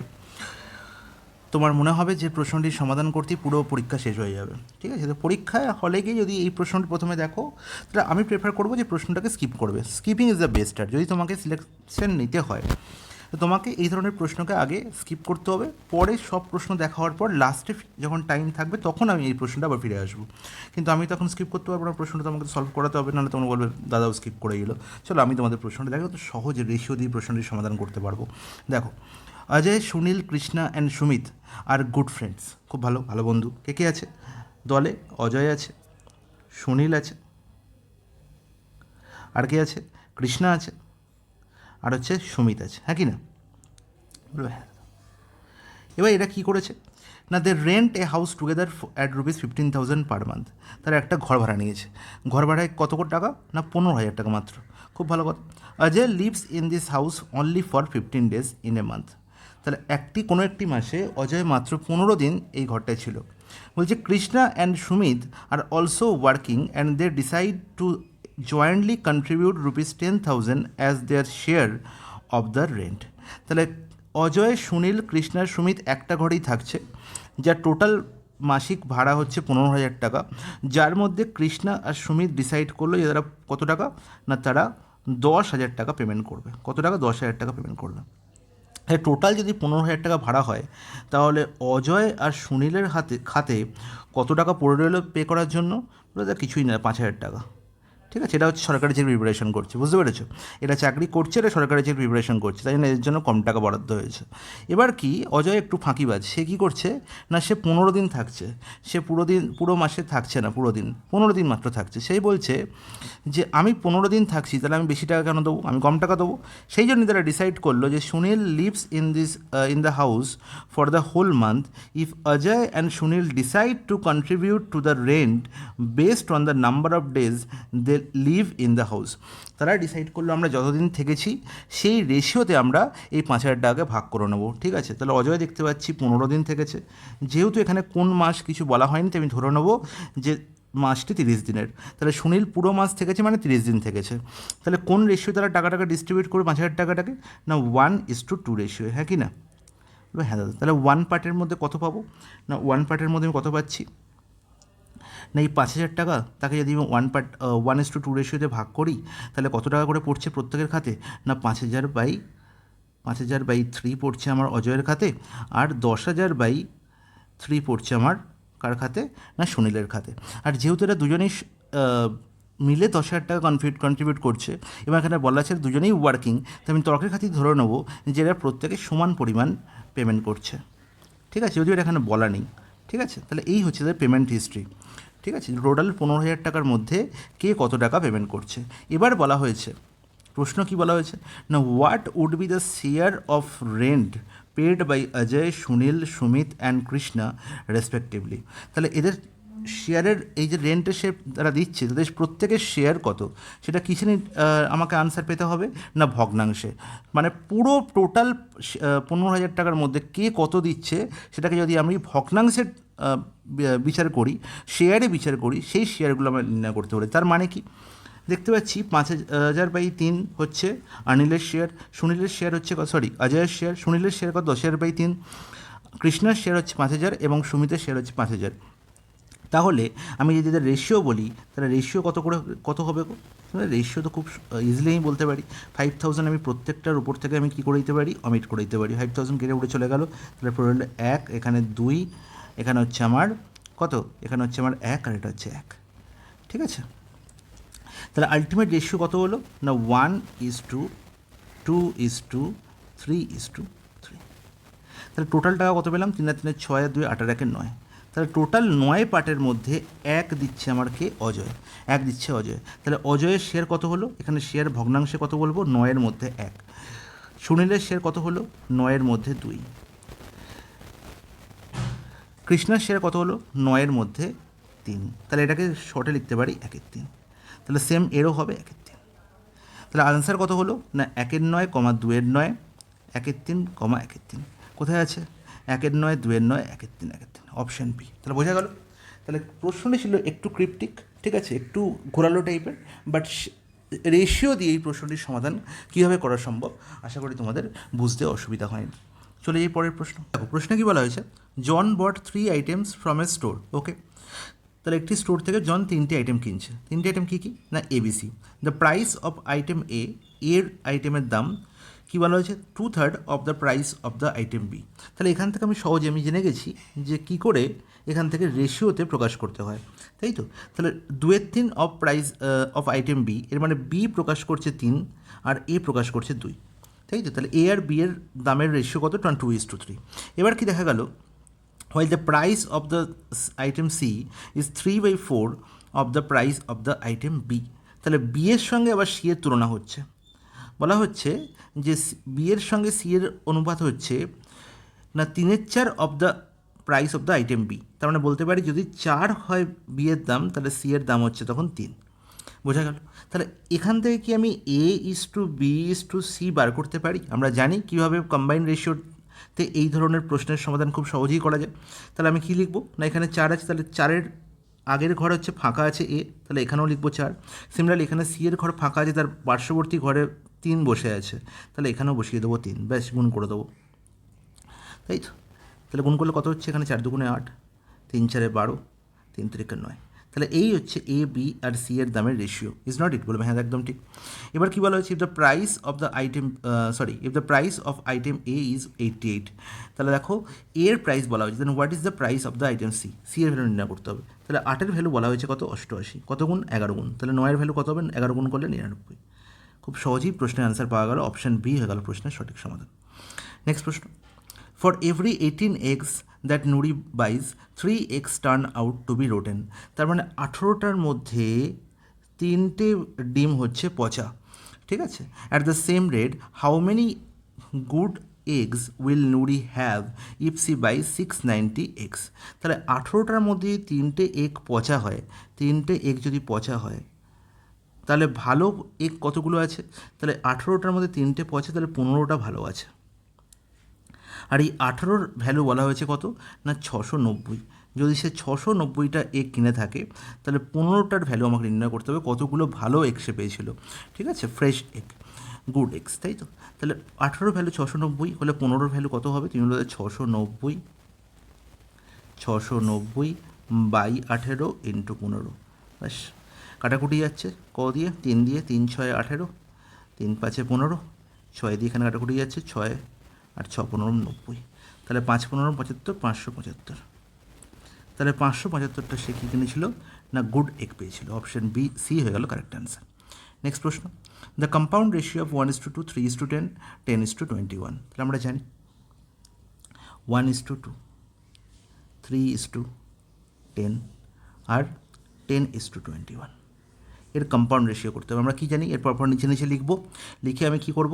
তোমার মনে হবে যে প্রশ্নটির সমাধান করতেই পুরো পরীক্ষা শেষ হয়ে যাবে। ঠিক আছে, তো পরীক্ষায় হলে গিয়ে যদি এই প্রশ্নটি প্রথমে দেখো, তাহলে আমি প্রেফার করবো যে প্রশ্নটাকে স্কিপ করবে। Skipping is the best. আর যদি তোমাকে সিলেকশন নিতে হয় তো তোমাকে এই ধরনের প্রশ্নকে আগে স্কিপ করতে হবে, পরে সব প্রশ্ন দেখা হওয়ার পর লাস্টে যখন টাইম থাকবে তখন আমি এই প্রশ্নটা আবার ফিরে আসবো। কিন্তু আমি তখন স্কিপ করতে পারবো না, প্রশ্নটা তোমাকে সলভ করাতে হবে, নাহলে তোমরা বলবে দাদাও স্কিপ করে গেলো। চলো আমি তোমাদের প্রশ্নটা দেখো তো সহজ রেশিও দিয়ে প্রশ্নটির সমাধান করতে পারবো। দেখো, Ajay, Sunil, Krishna and Sumit are good friends, খুব ভালো ভালো বন্ধু। কে কে আছে দলে? অজয় আছে, সুনীল আছে, আর কে আছে? কৃষ্ণা আছে, আর হচ্ছে সুমিত আছে, হ্যাঁ কি না? হ্যাঁ। এবার এরা কী করেছে না, they rent a house together at ₹15,000 per month. তারা একটা ঘর ভাড়া নিয়েছে। ঘর ভাড়ায় কত টাকা না 15,000 টাকা মাত্র। খুব ভালো কথা। Ajay lives in this house only for 15 days in a month. তাহলে কোনো একটি মাসে অজয় মাত্র 15 দিন এই ঘরটায় ছিল। বলছে Krishna and Sumit are also working and they decide to jointly contribute ₹10,000 as their share of the rent. তাহলে অজয়, সুনীল, কৃষ্ণা, সুমিত একটা ঘরেই থাকছে, যার টোটাল মাসিক ভাড়া হচ্ছে 15,000 টাকা, যার মধ্যে কৃষ্ণা আর সুমিত ডিসাইড করলো যে তারা কত টাকা না তারা 10,000 টাকা পেমেন্ট করবে। কত টাকা? 10,000 টাকা পেমেন্ট করবে। টোটাল যদি 15,000 টাকা ভাড়া হয়, তাহলে অজয় আর সুনীলের খাতে কত টাকা পড়ে রইল পে করার জন্য? কিছুই না, 5,000 টাকা। ঠিক আছে, এটা হচ্ছে সরকারি চাকরি প্রিপারেশন করছে, বুঝতে পেরেছো? এটা চাকরি করছে, এটা সরকারি চাকরি প্রিপারেশন করছে, তাই জন্য এর জন্য কম টাকা বরাদ্দ হয়েছে। এবার কি, অজয় একটু ফাঁকিবাজ, সে কী করছে না, সে 15 দিন থাকছে। সে পুরো মাসে থাকছে না, 15 দিন মাত্র থাকছে। সেই বলছে যে আমি 15 দিন থাকছি, তাহলে আমি বেশি টাকা কেন দেবো, আমি কম টাকা দেবো। সেই জন্য তারা ডিসাইড করলো যে Sunil lives in the house for the whole month if Ajay and Sunil decide to contribute to the rent based on the number of days they live in the house. তারা ডিসাইড করলো আমরা যতদিন থেকেছি সেই রেশিওতে আমরা এই 5,000 টাকাকে ভাগ করে নেবো। ঠিক আছে, তাহলে অজয় দেখতে পাচ্ছি 15 দিন থেকেছে। যেহেতু এখানে কোন মাস কিছু বলা হয়নি, তো আমি ধরে নেবো যে মাসটি 30 দিনের। তাহলে সুনীল পুরো মাস থেকেছে, মানে 30 দিন থেকেছে। তাহলে কোন রেশিও তারা টাকাটাকে ডিস্ট্রিবিউট করবে 5,000 টাকাটাকে? না 1:2 রেশিও, হ্যাঁ কি না? হ্যাঁ দাদা। তাহলে 1 পার্টের মধ্যে কত পাবো না, 1 পার্টের মধ্যে আমি কত পাচ্ছি না, এই 5,000 টাকা তাকে যদি আমি 1:2 রেশিওতে ভাগ করি, তাহলে কত টাকা করে পড়ছে প্রত্যেকের খাতে না 5,000/3 পড়ছে আমার অজয়ের খাতে, আর 10,000/3 পড়ছে আমার কার খাতে না সুনীলের খাতে। আর যেহেতু এরা দুজনেই মিলে 10,000 টাকা কন্ট্রিবিউট করছে, এবং এখানে বলা আছে দুজনেই ওয়ার্কিং, তো আমি তর্কের খাতির ধরে নেবো যে এরা প্রত্যেকে সমান পরিমাণ পেমেন্ট করছে। ঠিক আছে, যদিও এটা এখানে বলা নেই। ঠিক আছে, তাহলে এই হচ্ছে তাদের পেমেন্ট হিস্ট্রি। ঠিক আছে, টোটাল 15,000 টাকার মধ্যে কে কত টাকা পেমেন্ট করছে। এবার বলা হয়েছে, প্রশ্ন কি বলা হয়েছে না, what would be the share of rent paid by Ajay, Sunil, Sumit and Krishna respectively. তাহলে এদের শেয়ারের এই যে রেন্টের সে তারা দিচ্ছে, তাদের প্রত্যেকের শেয়ার কত, সেটা কিসে আমাকে আনসার পেতে হবে না ভগ্নাংশে। মানে পুরো টোটাল 15,000 টাকার মধ্যে কে কত দিচ্ছে সেটাকে যদি আমি ভগ্নাংশের বিচার করি, শেয়ারে বিচার করি, সেই শেয়ারগুলো আমরা নির্ণয় করতে পারি। তার মানে কি, দেখতে পাচ্ছি 5,000/3 হচ্ছে অনিলের শেয়ার, সুনীলের শেয়ার হচ্ছে অজয়ের শেয়ার, সুনীলের শেয়ার কত 10,000/3, কৃষ্ণার শেয়ার হচ্ছে 5,000 এবং সুমিতের শেয়ার হচ্ছে 5,000। তাহলে আমি যদি এদের রেশিও বলি, তাহলে রেশিও কত হবে? রেশিও তো খুব ইজিলি আমি বলতে পারি 5,000 আমি প্রত্যেকটার উপর থেকে আমি কী করে দিতে পারি, অমিট করে দিতে পারি। 5,000 কেটে উঠে চলে গেল, তাহলে পড়ে হলো 1, এখানে 2, এখানে হচ্ছে আমার কত, এখানে হচ্ছে আমার 1, আর এটা হচ্ছে 1। ঠিক আছে, তাহলে আলটিমেট রেশিও কত হলো না 1:2:3:3। তাহলে টোটাল টাকা কত পেলাম? 3 আর 3 6, আর 2 8 আর 1 9। তাহলে টোটাল 9 পার্টের মধ্যে 1 দিচ্ছে আমার কে, অজয়। 1 দিচ্ছে অজয়। তাহলে অজয়ের শেয়ার কত হলো, এখানে শেয়ার ভগ্নাংশে কত বলবো, 9-এর মধ্যে 1। সুনীলের শেয়ার কত হলো, 9-এর মধ্যে 2। কৃষ্ণার শেয়ার কত হলো, 9-এর মধ্যে 3। তাহলে এটাকে শর্টে লিখতে পারি 1/3। তাহলে সেম এরও হবে 1/3। তাহলে আনসার কত হলো না 1-9, 2-9, 1/3, 1/3। কোথায় আছে 1-9, 2-9, 1/3, 1/3, অপশান বি। তাহলে বোঝা গেল। তাহলে প্রশ্নটি ছিল একটু ক্রিপ্টিক, ঠিক আছে, একটু ঘোরালো টাইপের, বাট রেশিও দিয়ে এই প্রশ্নটির সমাধান কীভাবে করা সম্ভব আশা করি তোমাদের বুঝতে অসুবিধা হয়নি। চলে যাই পরের প্রশ্ন। দেখো প্রশ্নে কী বলা হয়েছে, জন বট 3 items ফ্রম এ স্টোর। ওকে, তাহলে একটি স্টোর থেকে জন 3টি আইটেম কিনছে। 3টি আইটেম কী কী না, ABC। The price of item এর আইটেমের দাম কী বলা হয়েছে 2/3 of the price of the item B. তাহলে এখান থেকে আমি জেনে গেছি যে কী করে এখান থেকে রেশিওতে প্রকাশ করতে হয়, তাই তো। তাহলে 2/3 of price of item B, এর মানে বি প্রকাশ করছে 3 আর এ প্রকাশ করছে 2, তাই তো। তাহলে এ আর বি এর দামের রেশিও কত? 2:3। এবার কি দেখা গেল, while the price of the item C is 3/4 of the price of the item B। তাহলে বি এর সঙ্গে আবার সি এর তুলনা হচ্ছে, বলা হচ্ছে যে বি এর সঙ্গে সি এর অনুপাত হচ্ছে না 3/4 of the price of the item B. তার মানে বলতে পারি যদি 4 হয় বি এর দাম, তাহলে সি এর দাম হচ্ছে তখন 3। বোঝা গেল? তাহলে এখান থেকে কি আমি A/B/C বার করতে পারি? আমরা জানি কীভাবে কম্বাইন্ড রেশিওতে এই ধরনের প্রশ্নের সমাধান খুব সহজেই করা যায়। তাহলে আমি কী লিখবো না, এখানে 4 আছে, তাহলে 4-এর আগের ঘর হচ্ছে ফাঁকা আছে এ, তাহলে এখানেও লিখবো 4। সিমিলারলি এখানে সি এর ঘর ফাঁকা আছে, তার পার্শ্ববর্তী ঘরে 3 বসে আছে, তাহলে এখানেও বসিয়ে দেবো 3, ব্যাস গুণ করে দেবো, তাই তো। তাহলে গুণ করলে কত হচ্ছে? এখানে 4 দুগুণে 8, 3 4 12, 3 3 9। তাহলে এই হচ্ছে এ বি আর সি এর দামের রেশিও। Is not it? বলবে হ্যাঁ একদম ঠিক। এবার কী বলা হচ্ছে, if the price of the item if the price of item A is 88। তাহলে দেখো এর প্রাইস বলা হয়েছে, then what is the price of the item C? C এর ভ্যালু নির্ণয় করতে হবে। তাহলে 8-এর ভ্যালু বলা হয়েছে কত? 88। কত গুণ? 11 গুণ। তাহলে 9-এর ভ্যালু কত হবে? 11 গুণ করলে 99। খুব সহজেই প্রশ্নের আনসার পাওয়া গেল, অপশান বি হয়ে গেল প্রশ্নের সঠিক সমাধান। নেক্সট প্রশ্ন, for every 18 eggs that Nuri buys 3 eggs turn out to be rotten. তার মানে 18টার মধ্যে 3টে ডিম হচ্ছে পচা, ঠিক আছে। At the same rate how many good eggs will Nuri have if she buy 690 eggs। তাহলে 18টার মধ্যে 3টে এগ পচা হয়, 3টে এগ যদি পচা হয় তাহলে ভালো এগ কতগুলো আছে? তাহলে 18টার মধ্যে 3টে পচা, তাহলে 15টা ভালো আছে। আর এই 18-র ভ্যালু বলা হয়েছে কত না 690। যদি সে 690টা এগ কিনে থাকে তাহলে 15টার ভ্যালু আমাকে নির্ণয় করতে হবে কতগুলো ভালো এগ সে পেয়েছিল, ঠিক আছে, ফ্রেশ এগ, গুড এগস, তাই তো। তাহলে 18 ভ্যালু 690 হলে 15-র ভ্যালু কত হবে? তুমি বলতে 690 বাই 18 ইন্টু 15, ব্যাস কাটাকুটি যাচ্ছে ক দিয়ে 3 দিয়ে, 3 6 18, 3 5 15, 6 দিয়ে এখানে কাটাকুটি যাচ্ছে 6 আর 6 15 90, তাহলে 5 15 75, 575। তাহলে 575টা সে কী কিনেছিল না গুড এগ পেয়েছিল। অপশান বি সি হয়ে গেল কারেক্ট অ্যান্সার। নেক্সট প্রশ্ন, দ্য কম্পাউন্ড রেশিও অফ 1:2, 3:10, 10:21। তাহলে আমরা জানি 1:2, 3:10 আর 10:21 এর কম্পাউন্ড রেশিও করতে হবে। আমরা কী জানি? এর পরপর নিচে নিচে লিখবো, লিখে আমি কী করব,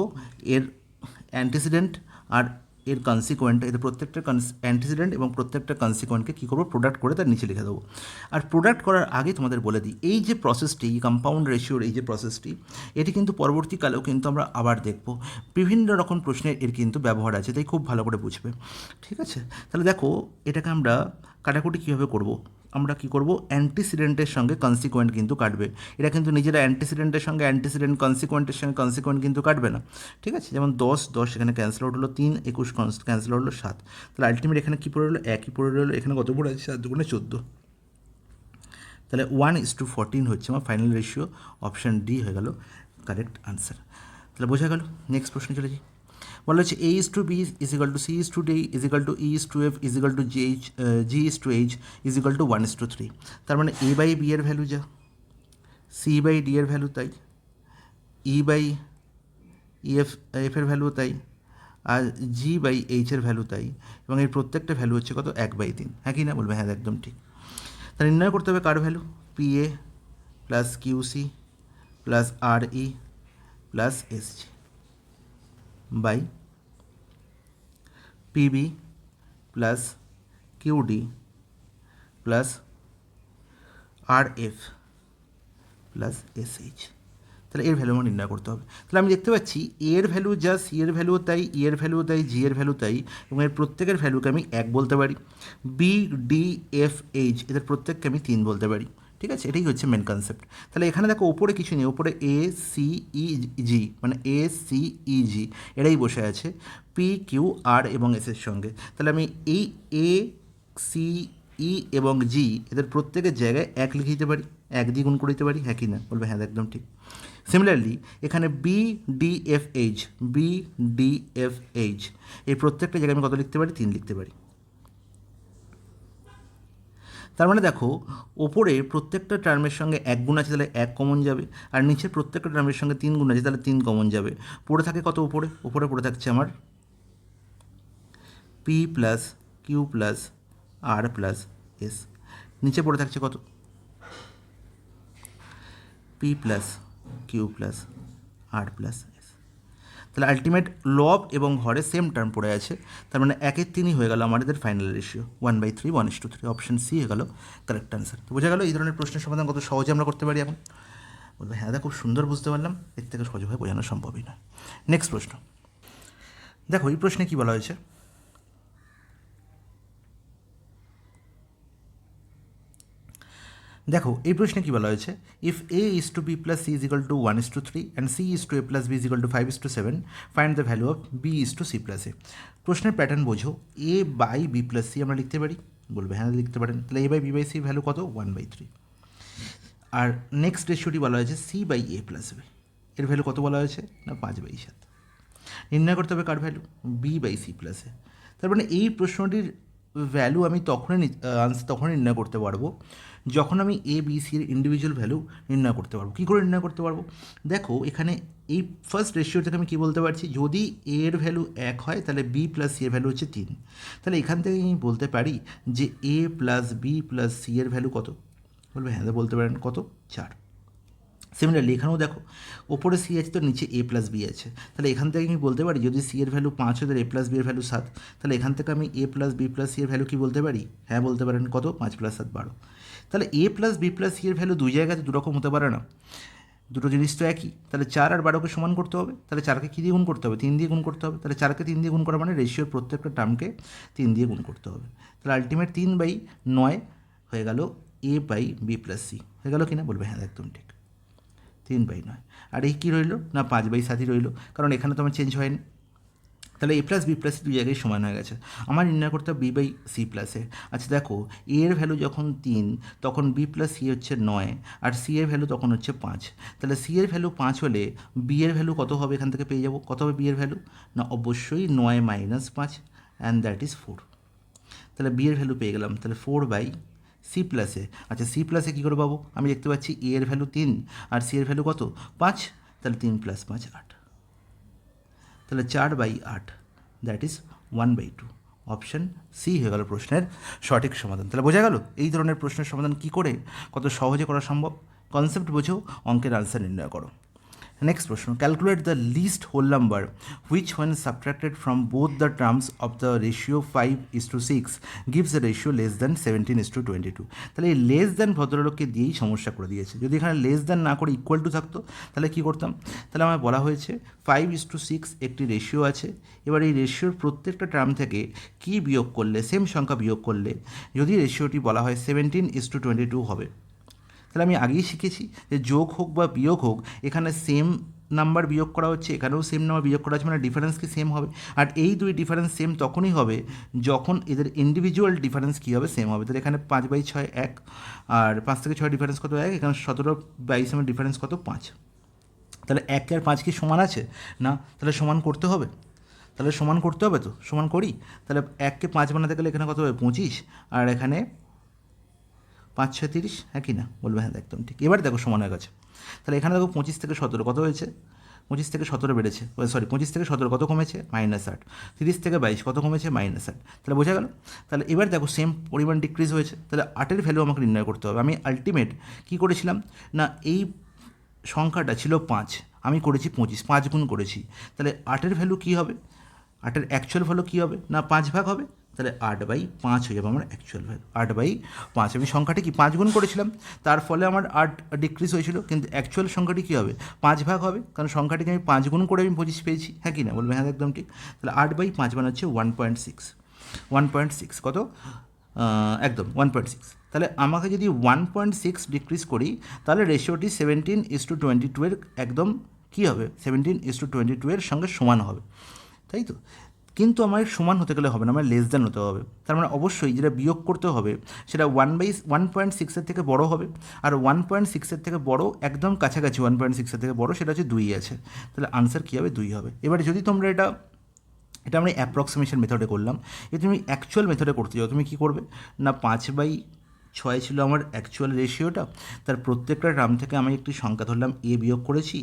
এর অ্যান্টিসিডেন্ট আর এর কনসিকোয়েন্ট, এদের প্রত্যেকটা অ্যান্টিসিডেন্ট এবং প্রত্যেকটা কনসিকোয়েন্টকে কী করবো, প্রোডাক্ট করে তার নিচে লিখে দেবো। আর প্রোডাক্ট করার আগে তোমাদের বলে দিই, এই যে প্রসেসটি, কম্পাউন্ড রেশিওর এই যে প্রসেসটি, এটি কিন্তু পরবর্তীকালেও কিন্তু আমরা আবার দেখব, বিভিন্ন রকম প্রশ্নের এর কিন্তু ব্যবহার আছে, তাই খুব ভালো করে বুঝবে, ঠিক আছে। তাহলে দেখো এটাকে আমরা কাটাকুটি কীভাবে করব, আমরা কী করব, অ্যান্টিসিডেন্টের সঙ্গে কনসিকোয়েন্ট কিন্তু কাটবে। এটা কিন্তু নিজেরা অ্যান্টিসিডেন্টের সঙ্গে অ্যান্টিসিডেন্ট, কনসিকোয়েন্টের সঙ্গে কনসিকোয়েন্ট কিন্তু কাটবে না, ঠিক আছে। যেমন 10 10 এখানে ক্যান্সেল আউট হলো, 3 21 ক্যান্সেল আউট হলো 7, তাহলে আলটিমেট এখানে কী পড়ে রইলো? একই পড়ে রইলো। এখানে কত পড়ে আছে? 7 দুগুণে 14, তাহলে 1:14 হচ্ছে আমার ফাইনাল রেশিও। অপশান ডি হয়ে গেল কারেক্ট আনসার। তাহলে বোঝা গেল। নেক্সট প্রশ্নে চলে যাই। বলা হচ্ছে A/B = C/D = E/F G/H = 1:3। তার মানে A/B এর ভ্যালু যা, C/D এর ভ্যালু তাই, E/F এর ভ্যালু তাই, আর G/H এর ভ্যালু তাই, এবং এর প্রত্যেকটা ভ্যালু হচ্ছে কত? 1/3। হ্যাঁ কি না? বলবে হ্যাঁ একদম ঠিক। তাহলে নির্ণয় করতে হবে কার value? PA plus QC plus RE plus SG by PB plus QD plus RF plus SH। তাহলে এর ভ্যালু আমার নির্ণয় করতে হবে। তাহলে আমি দেখতে পাচ্ছি এর ভ্যালু যা, সি এর ভ্যালু তাই, ই এর ভ্যালু তাই, জি এর ভ্যালু তাই, এবং এর প্রত্যেকের ভ্যালুকে আমি 1 বলতে পারি। BDFH এদের প্রত্যেককে আমি 3 বলতে পারি, ঠিক আছে। এটাই হচ্ছে মেন কনসেপ্ট। তাহলে এখানে দেখো ওপরে কিছু নেই, ওপরে ACEG মানে ACEG এরাই বসে আছে PQR এবং S এর সঙ্গে। তাহলে আমি এই ACE এবং জি এদের প্রত্যেকের জায়গায় 1 লিখে দিতে পারি, 1 দিয়ে গুণ করে দিতে পারি, হ্যাঁ কি না? বলবে হ্যাঁ একদম ঠিক। সিমিলারলি এখানে BDFH BDFH এই প্রত্যেকটা জায়গায় আমি কত লিখতে পারি? 3 লিখতে পারি। তার মানে দেখো, ওপরে প্রত্যেকটা টার্মের সঙ্গে 1 গুণ আছে, তাহলে 1 কমন যাবে, আর নিচের প্রত্যেকটা টার্মের সঙ্গে 3 গুণ আছে, তাহলে 3 কমন যাবে। পড়ে থাকে কত উপরে পড়ে থাকছে আমার P প্লাস কিউ প্লাস আর প্লাস এস, নিচে পড়ে থাকছে কত? P প্লাস কিউ প্লাস আর প্লাস এস। তাহলে আলটিমেট লব এবং হরে সেম টার্ম পড়ে আছে, তার মানে 1/3 হয়ে গেল আমাদের ফাইনাল রেশিও 1/3 1:3। অপশন সি হয়ে গেল কারেক্ট আনসার। তো বোঝা গেল এই ধরনের প্রশ্নের সমাধান কত সহজে আমরা করতে পারি। এখন বলবে হ্যাঁ দাদা খুব সুন্দর বুঝতে পারলাম, এর থেকে সহজভাবে বোঝানো সম্ভবই নয়। নেক্সট প্রশ্ন দেখো, এই প্রশ্নে কী বলা হয়েছে? দেখো এই প্রশ্নে কী বলা হয়েছে, if A is to B plus C is equal to 1:3 and C is to A plus B is equal to 5:7, find the value of B is to C plus A। প্রশ্নের প্যাটার্ন বোঝো, A by B plus C আমরা লিখতে পারি, বলবে হ্যাঁ লিখতে পারেন। তাহলে A by B by C value কত? 1/3। আর নেক্সট রেশিওটি বলা হয়েছে C by A plus B, এর ভ্যালু কত বলা হয়েছে? না 5/7। নির্ণয় করতে হবে কার ভ্যালু? B by C plus A। তার মানে এই প্রশ্নটির ভ্যালু আমি তখনই নির্ণয় করতে পারবো যখন আমি A B C এর ইন্ডিভিজুয়াল ভ্যালু নির্ণয় করতে পারবো। কী করে নির্ণয় করতে পারবো? দেখো এখানে এই ফার্স্ট রেশিও থেকে আমি কী বলতে পারছি, যদি A এর ভ্যালু 1 হয় তাহলে B প্লাস C এর ভ্যালু হচ্ছে 3। তাহলে এখান থেকে আমি বলতে পারি যে A plus B plus C এর ভ্যালু কত? বলবে হ্যাঁ বলতে পারেন কত? 4। সিমিলারলি এখানেও দেখো, ওপরে সি আছে তো নিচে A প্লাস বি আছে, তাহলে এখান থেকে আমি বলতে পারি যদি সি এর ভ্যালু 5 হয় তাহলে A প্লাস বি এর ভ্যালু 7। তাহলে এখান থেকে আমি A plus B plus C এর ভ্যালু কী বলতে পারি? হ্যাঁ বলতে পারেন কত? 5 প্লাস 7 12। তাহলে A plus B plus C এর ভ্যালু দুই জায়গাতে দুরকম হতে পারে না, দুটো জিনিস তো একই। তাহলে 4 আর 12কে সমান করতে হবে, তাহলে 4কে কী দিয়ে গুণ করতে হবে? 3 দিয়ে গুণ করতে হবে। তাহলে 4কে 3 দিয়ে গুণ করা মানে রেশিওর প্রত্যেকটা টার্মকে 3 দিয়ে গুণ করতে হবে। তাহলে আলটিমেট 3/9 হয়ে গেল A by B plus C, হয়ে গেল কি না? বলবে হ্যাঁ একদম ঠিক, 3/9। আর এই কী রইল? না 5/7 রইল, কারণ এখানে তো আমার চেঞ্জ হয়নি। তাহলে A plus B plus C দুই জায়গায় সমান হয়ে গেছে। আমার নির্ণয় করতে হবে B বাই সি প্লাস এ। আচ্ছা দেখো, A এর ভ্যালু যখন 3 তখন B প্লাস সি হচ্ছে 9, আর সি এর ভ্যালু তখন হচ্ছে 5। তাহলে সি এর ভ্যালু 5 হলে B এর ভ্যালু কত হবে? এখান থেকে পেয়ে যাবো কত হবে B এর ভ্যালু? না অবশ্যই 9 মাইনাস 5 অ্যান্ড দ্যাট ইজ 4। তাহলে B এর ভ্যালু পেয়ে গেলাম, তাহলে 4/সি প্লাসে। আচ্ছা সি প্লাসে কী করে পাবো? আমি দেখতে পাচ্ছি A এর ভ্যালু 3 আর সি এর ভ্যালু কত? 5। তাহলে 3 + 5 8, তাহলে 4/8 দ্যাট ইজ 1/2। অপশান সি হয়ে গেল প্রশ্নের সঠিক সমাধান। তাহলে বোঝা গেল এই ধরনের প্রশ্নের সমাধান কী করে কত সহজে করা সম্ভব। কনসেপ্ট বোঝো, অঙ্কের আনসার নির্ণয় করো। নেক্সট প্রশ্ন, calculate the least whole number which when subtracted from both the terms of the ratio 5:6 gives a ratio less than 17:22। তাহলে এই লেস দ্যান ভদ্রলোককে দিয়েই সমস্যা করে দিয়েছে। যদি এখানে লেস দ্যান না করে ইকুয়াল টু থাকতো তাহলে কী করতাম? তাহলে আমার বলা হয়েছে 5:6 একটি রেশিও আছে, এবার এই রেশিওর প্রত্যেকটা টার্ম থেকে কী বিয়োগ করলে, সেম সংখ্যা বিয়োগ করলে যদি রেশিওটি বলা হয় 17:22 হবে। তাহলে আমি আগেই শিখেছি যে যোগ হোক বা বিয়োগ হোক, এখানে সেম নাম্বার বিয়োগ করা হচ্ছে, এখানেও সেম নাম্বার বিয়োগ করা হচ্ছে, মানে ডিফারেন্স কি সেম হবে। আর এই দুই ডিফারেন্স সেম তখনই হবে যখন এদের ইন্ডিভিজুয়াল ডিফারেন্স কী হবে? সেম হবে। তাহলে এখানে 5/6 1, আর 5 থেকে 6 ডিফারেন্স কত? 1। এখানে 17/22 ডিফারেন্স কত? 5। তাহলে 1 আর 5 কি সমান আছে? না, তাহলে সমান করতে হবে। তাহলে সমান করতে হবে, তো সমান করি। তাহলে 1কে 5 বানাতে গেলে এখানে কত হবে? 25, আর এখানে 5 6 30, হ্যাঁ কি না? বলবে হ্যাঁ একদম ঠিক। এবার দেখো সমান হয়ে গেছে। তাহলে এখানে দেখো 25 থেকে 17 কত হয়েছে? 25 থেকে 17 বেড়েছে, 25 থেকে 17 কত কমেছে? -8। 30 থেকে 22 কত কমেছে? -8। তাহলে বোঝা গেল। তাহলে এবার দেখো সেম পরিমাণ ডিক্রিজ হয়েছে, তাহলে 8-এর ভ্যালু আমাকে নির্ণয় করতে হবে। আমি আলটিমেট কী করেছিলাম? না এই সংখ্যাটা ছিল 5, আমি করেছি 25, 5 গুণ করেছি। তাহলে 8-এর ভ্যালু কী হবে? 8-এর অ্যাকচুয়াল ভ্যালু কী হবে? না 5 ভাগ হবে, তাহলে 8/5 হয়ে যাবে আমার অ্যাকচুয়াল ভ্যালু। 8/5, আমি সংখ্যাটি কি 5 গুণ করেছিলাম, তার ফলে আমার 8 ডিক্রিজ হয়েছিল, কিন্তু অ্যাকচুয়াল সংখ্যাটি কী হবে? 5 ভাগ হবে, কারণ সংখ্যাটিকে আমি 5 গুণ করে আমি 25 পেয়েছি, হ্যাঁ কি না? বলবে হ্যাঁ একদম ঠিক। তাহলে 8/5 মানে হচ্ছে 1.6 কত? একদম 1.6। তাহলে আমাকে যদি 1.6 ডিক্রিজ করি তাহলে রেশিওটি 17:22 এর একদম কী হবে? 17:22 এর সঙ্গে সমান হবে, তাই তো? কিন্তু আমার সমান হতে গেলে হবে না, আমার লেস দ্যান হতে হবে। তার মানে অবশ্যই যেটা বিয়োগ করতে হবে সেটা 1/1.6 থেকে বড় হবে, আর 1.6 থেকে বড় একদম কাছাকাছি 1.6 থেকে বড় সেটা হচ্ছে 2 আছে। তাহলে আনসার কী হবে? 2 হবে। এবারে যদি তোমরা এটা আমরা অ্যাপ্রক্সিমেশন মেথডে করলাম, যদি তুমি অ্যাকচুয়াল মেথডে করতে যাও তুমি কী করবে না, 5/6 ছিল আমার অ্যাকচুয়াল রেশিওটা, তার প্রত্যেকটা টার্ম থেকে আমি একটি সংখ্যা ধরলাম এ বিয়োগ করেছি,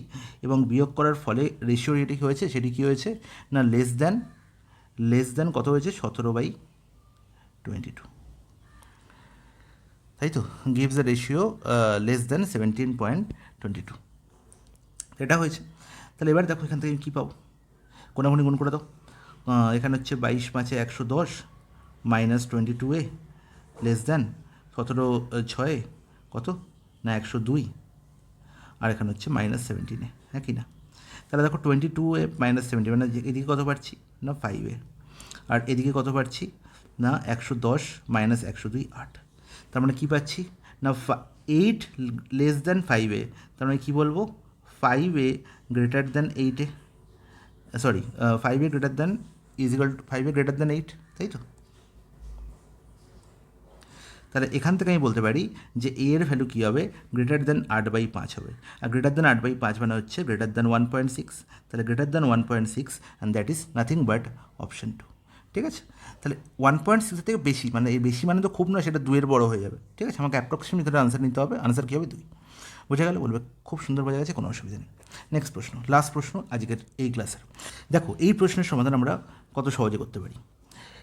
এবং বিয়োগ করার ফলে রেশিও যেটি হয়েছে সেটি কী হয়েছে না লেস দ্যান কত হয়েছে 17/22, তাই তো, gives the ratio less than 17.22, এটা হয়েছে। তাহলে এবার দেখো এখান থেকে কী পাবো, কোনাগুনি গুণ করে দাও। এখানে হচ্ছে 22×5=110 -22 লেস দ্যান 17/6 কত না 102, আর এখানে হচ্ছে -17, হ্যাঁ কি না? তাহলে দেখো 22 -17 মানে এদিকে কত পাচ্ছি না 5, আর এদিকে কত পাচ্ছি না 110 -102 8। তার মানে কী পাচ্ছি না 8 লেস দ্যান 5, তার মানে কী বলবো 5 greater than 8, sorry 5 greater than is equal to 5 greater than 8, তাই তো। তাহলে এখান থেকে আমি বলতে পারি যে এ এর ভ্যালু কী হবে, গ্রেটার দ্যান 8/5 হবে, আর গ্রেটার দ্যান 8/5 মানে হচ্ছে গ্রেটার দ্যান 1.6, তাহলে greater than 1.6 and that is nothing but option 2, ঠিক আছে। তাহলে 1.6 থেকে বেশি, মানে এই বেশি মানে তো খুব নয়, সেটা 2 এর বড় হয়ে যাবে, ঠিক আছে। আমাকে অ্যাপ্রক্সিমেট মেথডে আনসার নিতে হবে, আনসার কী হবে 2, বোঝা গেল? বলবে খুব সুন্দর বোঝা গেছে, কোনো অসুবিধা নেই। নেক্সট প্রশ্ন, লাস্ট প্রশ্ন আজকের এই ক্লাসের। দেখো এই প্রশ্নের সমাধান আমরা কত সহজে করতে পারি।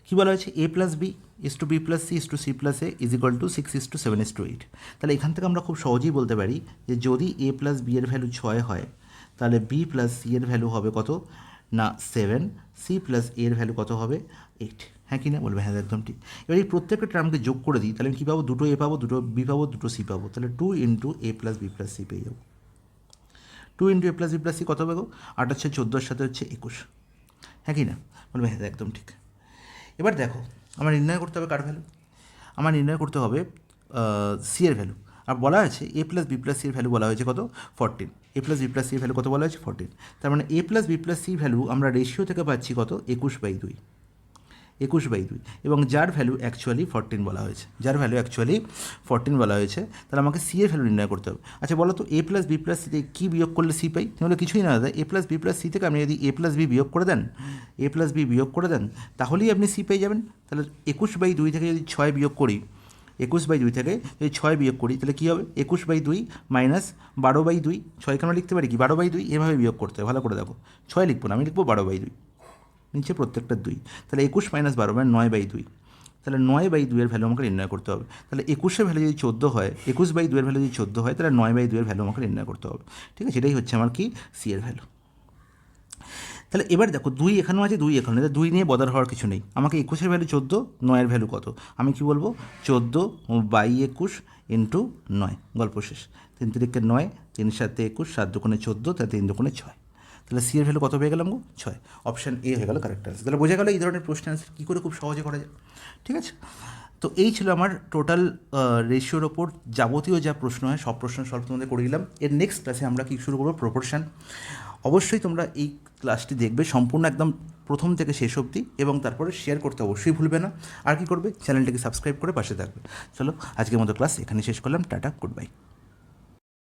কী বলা হয়েছে, a+b=b+c=c+a = 6:7:8। তাহলে এখান থেকে আমরা খুব সহজেই বলতে পারি যে যদি a+b এর ভ্যালু 6 হয়, তাহলে b+c এর ভ্যালু হবে কত না 7, c+a এর ভ্যালু কত হবে 8, হ্যাঁ কি না? বলবে হ্যাঁ একদম ঠিক। এবার এই প্রত্যেকটা টার্মকে যোগ করে দিই, তাহলে কী পাবো, দুটো এ পাবো, দুটো বি পাবো, দুটো সি পাবো, তাহলে 2 × a+b+c পেয়ে যাবো। 2 × a+b+c কত পাবো, 8 হচ্ছে 14, সাথে হচ্ছে 21, হ্যাঁ কি না? বলবে হ্যাঁ একদম ঠিক। এবার দেখো আমার নির্ণয় করতে হবে কার ভ্যালু, আমার নির্ণয় করতে হবে সি এর ভ্যালু। আর বলা আছে a+b+c এর ভ্যালু বলা হয়েছে কত 14, a+b+c এর ভ্যালু কত বলা হয়েছে 14, তার মানে a+b+c ভ্যালু আমরা রেশিও থেকে পাচ্ছি কত 21/2, এবং যার ভ্যালু অ্যাকচুয়ালি 14 বলা হয়েছে, বলা হয়েছে। তাহলে আমাকে সি এর ভ্যালু নির্ণয় করতে হবে। আচ্ছা বলো তো a+b+c থেকে কী বিয়োগ করলে সি পাই? তাহলে কিছুই না দাদা, a+b+c থেকে আপনি যদি a+b বিয়োগ করে দেন, তাহলেই আপনি সি পেয়ে যাবেন। তাহলে 21/2 থেকে যদি 6 বিয়োগ করি, 21/2 থেকে যদি 6 বিয়োগ করি, তাহলে কী হবে 21/2 - 12/2, 6কে আমরা লিখতে পারি কি 12/2, এভাবে বিয়োগ করতে হবে। ভালো করে দেখো, 6 লিখবো না, আমি লিখবো 12/2, নিচে প্রত্যেকটা 2, তাহলে 21 - 12 মানে 9/2, তাহলে 9/2 এর ভ্যালু আমাকে নির্ণয় করতে হবে। তাহলে 21-এর ভ্যালু যদি 14 হয়, 21/2 এর ভ্যালু যদি 14 হয়, তাহলে 9/2 এর ভ্যালু আমাকে নির্ণয় করতে হবে, ঠিক আছে। এটাই হচ্ছে আমার কি সি এর ভ্যালু। তাহলে এবার দেখো 2 এখানেও আছে, 2 এখানে, 2 নিয়ে বদার হওয়ার কিছু নেই। আমাকে 21-এর ভ্যালু 14, 9-এর ভ্যালু কত, আমি কি বলবো 14/21 × 9, গল্প শেষ। 3 3 9, 3 7 21, 7 2 14, তাহলে 3 2 6, তাহলে সি এর ভ্যালু কত পেয়ে গেলাম গো 6, অপশান এ হয়ে গেল কারেক্ট আনসার। তাহলে বোঝা গেল এই ধরনের প্রশ্ন আনসার কী করে খুব সহজে করা যায়, ঠিক আছে। তো এই ছিল আমার টোটাল রেশিওর ওপর যাবতীয় যা প্রশ্ন হয় সব প্রশ্ন সলভ তোমাদের করে দিলাম। এর নেক্সট ক্লাসে আমরা কী শুরু করবো, প্রপোর্শন। অবশ্যই তোমরা এই ক্লাসটি দেখবে সম্পূর্ণ একদম প্রথম থেকে শেষ অবধি, এবং তারপরে শেয়ার করতে অবশ্যই ভুলবে না। আর কি করবে, চ্যানেলটিকে সাবস্ক্রাইব করে পাশে থাকবে। চলো আজকের মতো ক্লাস এখানে শেষ করলাম, টাটা, গুড বাই।